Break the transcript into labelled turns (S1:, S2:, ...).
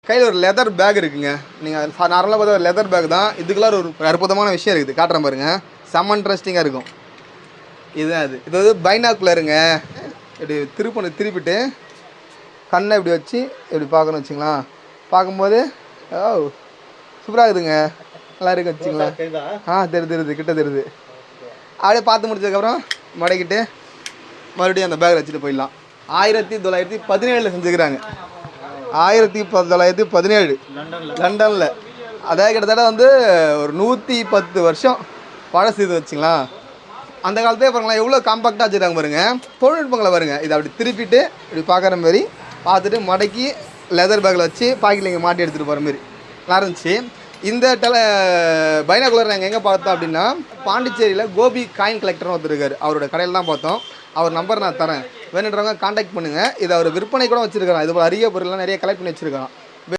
S1: கையில் ஒரு leather back இருக்குங்க. நீங்கள் நார்மலாக பார்த்தா ஒரு லெதர் பேக் தான். இதுக்குள்ளார ஒரு அற்புதமான விஷயம் இருக்குது. காட்டுறேன் பாருங்கள். செம்ம இன்ட்ரெஸ்டிங்காக இருக்கும். இதுதான் அது. இது வந்து பைனாக்குலருங்க. இப்படி திருப்பிட்டு கண்ணை இப்படி வச்சு இப்படி பார்க்கணும் வச்சுங்களா. பார்க்கும்போது சூப்பராக இருக்குதுங்க. நல்லா இருக்கு வச்சுங்களா. தெரியுது கிட்ட தெரியுது. அப்படியே பார்த்து முடிச்சதுக்கப்புறம் மடக்கிட்டு மறுபடியும் அந்த பேக்கில் வச்சுட்டு போயிடலாம். 1917 செஞ்சுக்கிறாங்க. 1917 லண்டனில். அதாவது கிட்டத்தட்ட வந்து ஒரு 110 வருஷம் பழசு இது வச்சுங்களா. அந்த காலத்தே பாருங்களா எவ்வளோ காம்பாக்டாக வச்சுருக்காங்க பாருங்கள். தொழில்நுட்பங்களை பாருங்கள். இதை அப்படி திருப்பிட்டு இப்படி பார்க்குற மாதிரி பார்த்துட்டு மடக்கி லெதர் பேக்கில் வச்சு பாக்கெட்டில் இங்கே மாட்டி எடுத்துகிட்டு போகிற மாதிரி நல்லா இருந்துச்சு. இந்த பைனாகுலர் நாங்கள் எங்கே பார்த்தோம் அப்படின்னா பாண்டிச்சேரியில் கோபி காயின் கலெக்டர்னு ஒருத்தர் இருக்கார். அவரோட கடையில் தான் பார்த்தோம். அவர் நம்பர் நான் தரேன், வேணுன்றவங்க காண்டாக்ட் பண்ணுங்கள். இதை அவர் விற்பனை கூட வச்சுருக்காங்க. இது போல் அரிய பொருள்லாம் நிறைய கலெக்ட் பண்ணி வச்சுருக்காங்க.